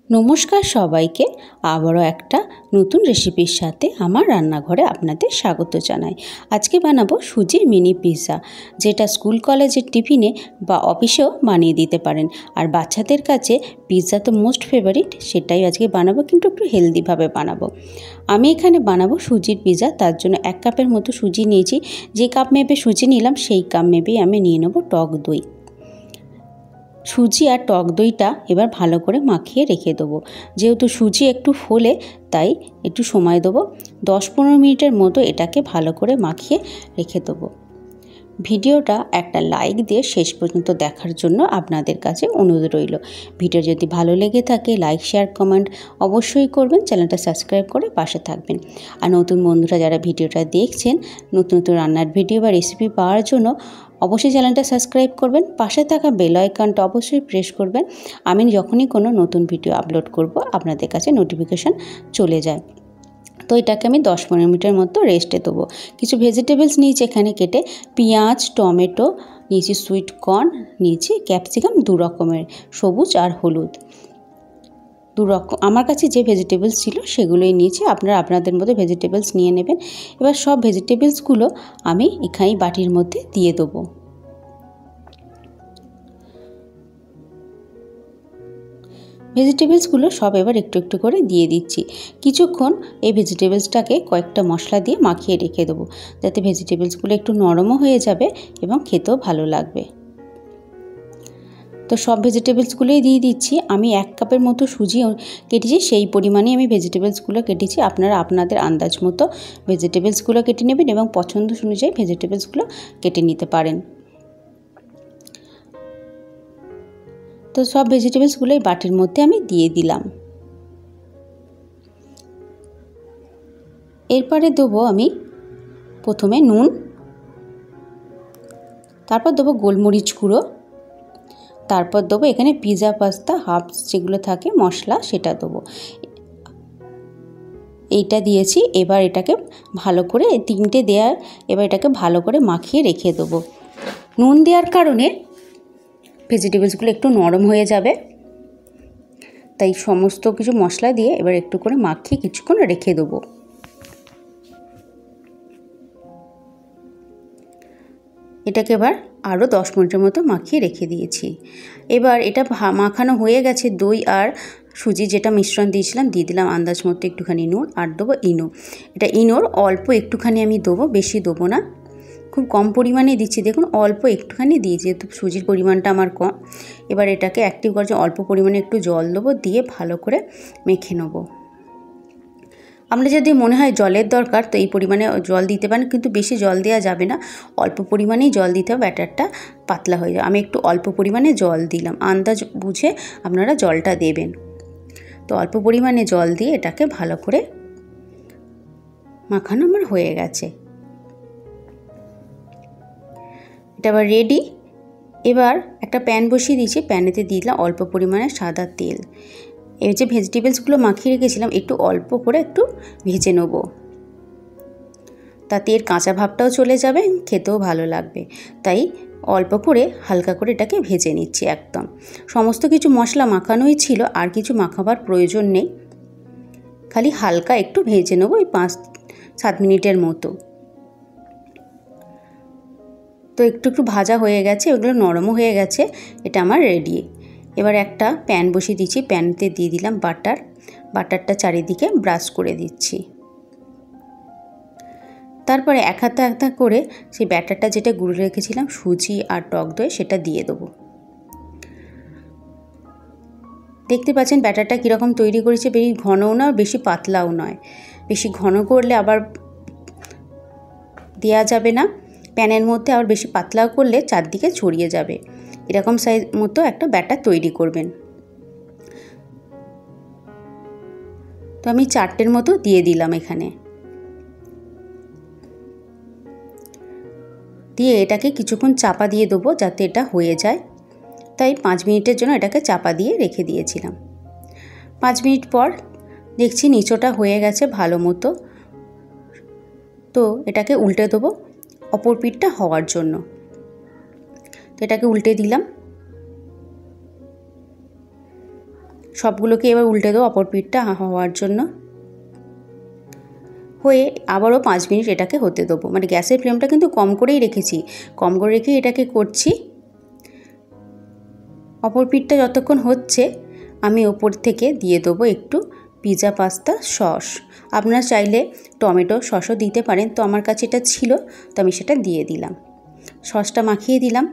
নমস্কার সবাইকে, আবারও একটা নতুন রেসিপির সাথে আমার রান্নাঘরে আপনাদের স্বাগত জানাই। আজকে বানাবো সুজির মিনি পিৎজা, যেটা স্কুল কলেজের টিফিনে বা অফিসেও বানিয়ে দিতে পারেন। আর বাচ্চাদের কাছে পিৎজা তো মোস্ট ফেভারিট, সেটাই আজকে বানাবো, কিন্তু একটু হেলদিভাবে বানাবো। আমি এখানে বানাবো সুজির পিৎজা। তার জন্য 1 কাপের মতো সুজি নিয়েছি। যে কাপ মেপে সুজি নিলাম সেই কাপ মেপেই আমি নিয়ে নেবো টক দই। সুজি আর টক দইটা এবার ভালো করে মাখিয়ে রেখে দেবো। যেহেতু সুজি একটু ফোলে তাই একটু সময় দেবো। 10-15 মিনিটের মতো এটাকে ভালো করে মাখিয়ে রেখে দেবো। ভিডিওটা একটা লাইক দিয়ে শেষ পর্যন্ত দেখার জন্য আপনাদের কাছে অনুরোধ রইল। ভিডিও যদি ভালো লেগে থাকে লাইক, শেয়ার, কমেন্ট অবশ্যই করবেন। চ্যানেলটা সাবস্ক্রাইব করে পাশে থাকবেন। আর নতুন বন্ধুরা যারা ভিডিওটা দেখছেন, নতুন নতুন রান্নার ভিডিও বা রেসিপি পাওয়ার জন্য অবশ্যই চ্যানেলটা সাবস্ক্রাইব করবেন। পাশে থাকা বেল আইকনটা অবশ্যই প্রেস করবেন। আমি যখনই কোনো নতুন ভিডিও আপলোড করব আপনাদের কাছে নোটিফিকেশান চলে যায়। তো এটাকে আমি 10-15 মিনিটের মতো রেস্টে দেবো। কিছু ভেজিটেবলস নিয়েছি এখানে কেটে, পেঁয়াজ, টমেটো নিয়েছি, সুইট কর্ন নিয়েছি, ক্যাপসিকাম 2 রকমের, সবুজ আর হলুদ 2 রকম। আমার কাছে যে ভেজিটেবলস ছিল সেগুলোই নিয়েছি, আপনারা আপনাদের মতো ভেজিটেবলস নিয়ে নেবেন। এবার সব ভেজিটেবলসগুলো আমি এখানে বাটির মধ্যে দিয়ে দেবো। ভেজিটেবলসগুলো সব এবার একটু একটু করে দিয়ে দিচ্ছি। কিছুক্ষণ এই ভেজিটেবলসটাকে কয়েকটা মশলা দিয়ে মাখিয়ে রেখে দেবো, যাতে ভেজিটেবলসগুলো একটু নরমও হয়ে যাবে এবং খেতেও ভালো লাগবে। তো সব ভেজিটেবলসগুলোই দিয়ে দিচ্ছি। আমি 1 কাপের মতো সুজি কেটেছি, সেই পরিমাণে আমি ভেজিটেবলসগুলো কেটেছি। আপনারা আপনাদের আন্দাজ মতো ভেজিটেবলসগুলো কেটে নেবেন এবং পছন্দ অনুযায়ী ভেজিটেবলসগুলো কেটে নিতে পারেন। তো সব ভেজিটেবলসগুলো এই বাটির মধ্যে আমি দিয়ে দিলাম। এরপরে দেবো আমি প্রথমে নুন, তারপর দেবো গোলমরিচ গুঁড়ো, তারপর দেবো এখানে পিৎজা পাস্তা হার্বস যেগুলো থাকে মশলা, সেটা দেবো। এইটা দিয়েছি। এবার এটাকে ভালো করে 3টে দেওয়ার, এবার এটাকে ভালো করে মাখিয়ে রেখে দেবো। নুন দেওয়ার কারণে ভেজিটেবলসগুলো একটু নরম হয়ে যাবে, তাই সমস্ত কিছু মশলা দিয়ে এবার একটু করে মাখিয়ে কিছুক্ষণ রেখে দেবো। এটাকে এবার আরও 10 মিনিটের মতো মাখিয়ে রেখে দিয়েছি। এবার এটা মাখানো হয়ে গেছে। দই আর সুজি যেটা মিশ্রণ দিয়েছিলাম দিয়ে দিলাম আন্দাজ মতো একটুখানি নুন, আর দেবো ইনো। এটা ইনোর অল্প একটুখানি আমি দেবো, বেশি দেবো না, খুব কম পরিমাণে দিচ্ছি। দেখুন অল্প একটুখানি দিই, যেহেতু সুজির পরিমাণটা আমার কম। এবার এটাকে অ্যাক্টিভ করার জন্য অল্প পরিমাণে একটু জল দেবো, দিয়ে ভালো করে মেখে নেবো। আমরা যদি মনে হয় জলের দরকার তো এই পরিমাণে জল দিতে পারেন, কিন্তু বেশি জল দেওয়া যাবে না, অল্প পরিমাণেই জল দিতে হবে, ব্যাটারটা পাতলা হয়ে যাবে। আমি একটু অল্প পরিমাণে জল দিলাম, আন্দাজ বুঝে আপনারা জলটা দেবেন। তো অল্প পরিমাণে জল দিয়ে এটাকে ভালো করে মাখানো আমার হয়ে গেছে। এটা আবার রেডি। এবার একটা প্যান বসিয়ে দিয়েছি, প্যানেতে দিয়ে দিলাম অল্প পরিমাণে সাদা তেল। এই যে ভেজিটেবলসগুলো মাখিয়ে রেখেছিলাম একটু অল্প করে একটু ভেজে নেব, তাতে এর কাঁচা ভাবটাও চলে যাবে, খেতেও ভালো লাগবে। তাই অল্প করে হালকা করে এটাকে ভেজে নিচ্ছি। একদম সমস্ত কিছু মশলা মাখানোই ছিল, আর কিছু মাখাবার প্রয়োজন নেই, খালি হালকা একটু ভেজে নেব এই 5-7 মিনিটের মতো। তো একটু একটু ভাজা হয়ে গেছে, ওগুলো নরমও হয়ে গেছে, এটা আমার রেডি। এবার একটা প্যান বসিয়ে দিচ্ছি, প্যানতে দিয়ে দিলাম বাটার। বাটারটা চারিদিকে ব্রাশ করে দিচ্ছি। তারপরে এক হাতা করে সেই ব্যাটারটা যেটা গুলে রেখেছিলাম সুজি আর টক দই, সেটা দিয়ে দেবো। দেখতে পাচ্ছেন ব্যাটারটা কীরকম তৈরি করেছে, বেশি ঘনও না বেশি পাতলাও নয়। বেশি ঘন করলে আবার দেওয়া যাবে না প্যানের মধ্যে, আবার বেশি পাতলাও করলে চারদিকে ছড়িয়ে যাবে। এরকম সাইজ মতো একটা ব্যাটার তৈরি করবেন। তো আমি 4টের মতো দিয়ে দিলাম এখানে, দিয়ে এটাকে কিছুক্ষণ চাপা দিয়ে দেবো যাতে এটা হয়ে যায়। তাই 5 মিনিটের জন্য এটাকে চাপা দিয়ে রেখে দিয়েছিলাম। 5 মিনিট পর দেখছি নিচোটা হয়ে গেছে ভালো মতো। তো এটাকে উল্টে দেবো অপর পিঠটা হওয়ার জন্য। তো এটাকে উল্টে দিলাম। সবগুলোকে এবার উল্টে দেবো অপর পিঠটা হওয়ার জন্য। হয়ে আবারও 5 মিনিট এটাকে হতে দেবো। মানে গ্যাসের ফ্লেমটা কিন্তু কম করেই রেখেছি, কম করে রেখেই এটাকে করছি। অপর পিঠটা যতক্ষণ হচ্ছে আমি ওপর থেকে দিয়ে দেবো একটু পিৎজা পাস্তা সস। আপনারা চাইলে টমেটো সসও দিতে পারেন, তো আমার কাছে এটা ছিল তো আমি সেটা দিয়ে দিলাম। সসটা মাখিয়ে দিলাম।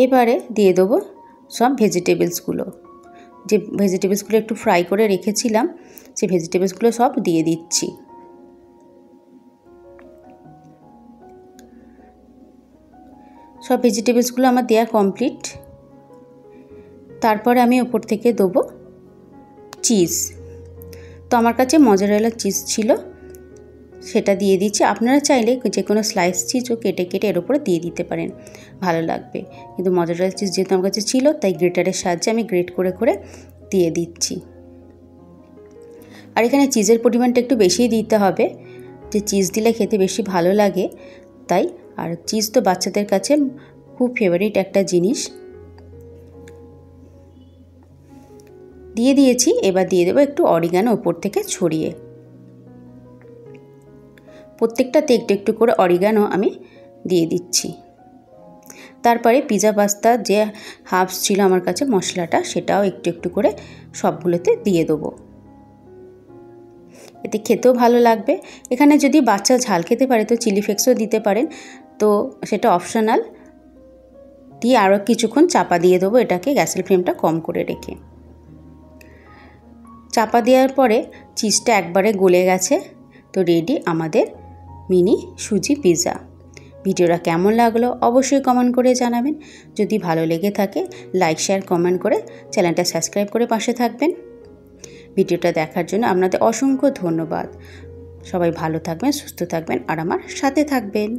এবারে দিয়ে দেবো সব ভেজিটেবলসগুলো, যে ভেজিটেবলসগুলো একটু ফ্রাই করে রেখেছিলাম সেই ভেজিটেবলসগুলো সব দিয়ে দিচ্ছি। সব ভেজিটেবলসগুলো আমার দেওয়া কমপ্লিট। তারপরে আমি ওপর থেকে দেবো চিজ। তো আমার কাছে মজারেলা চিজ ছিল, সেটা দিয়ে দিচ্ছি। আপনারা চাইলে যে কোনো স্লাইস চিজও কেটে কেটে এর উপরে দিয়ে দিতে পারেন, ভালো লাগবে। কিন্তু মজারেলা চিজ যেহেতু আমার কাছে ছিল তাই গ্রেটারের সাহায্যে আমি গ্রেট করে করে দিয়ে দিচ্ছি। আর এখানে চিজের পরিমাণটা একটু বেশিই দিতে হবে, যে চিজ দিলে খেতে বেশি ভালো লাগে তাই। আর চিজ তো বাচ্চাদের কাছে খুব ফেভারিট একটা জিনিস। দিয়ে দিয়েছি। এবার দিয়ে দেবো একটু অরিগানো ওপর থেকে ছড়িয়ে। প্রত্যেকটাতে একটু একটু করে অরিগানো আমি দিয়ে দিচ্ছি। তারপরে পিৎজা পাস্তা যে হাফস ছিল আমার কাছে মশলাটা, সেটাও একটু একটু করে সবগুলোতে দিয়ে দেবো। এতে খেতেও ভালো লাগবে। এখানে যদি বাচ্চা ঝাল খেতে পারে তো চিলি ফ্লেক্সও দিতে পারেন, তো সেটা অপশনাল। দিয়ে আরও কিছুক্ষণ চাপা দিয়ে দেবো এটাকে, গ্যাসের ফ্লেমটা কম করে রেখে। চাপা দেওয়ার পরে চিজটা একবারে গলে গেছে, তো রেডি আমাদের মিনি সুজি পিৎজা। ভিডিওটা কেমন লাগলো অবশ্যই কমেন্ট করে জানাবেন। যদি ভালো লেগে থাকে লাইক শেয়ার কমেন্ট করে চ্যানেলটা সাবস্ক্রাইব করে পাশে থাকবেন। ভিডিওটা দেখার জন্য আপনাদের অসংখ্য ধন্যবাদ। সবাই ভালো থাকবেন, সুস্থ থাকবেন আর আমার সাথে থাকবেন।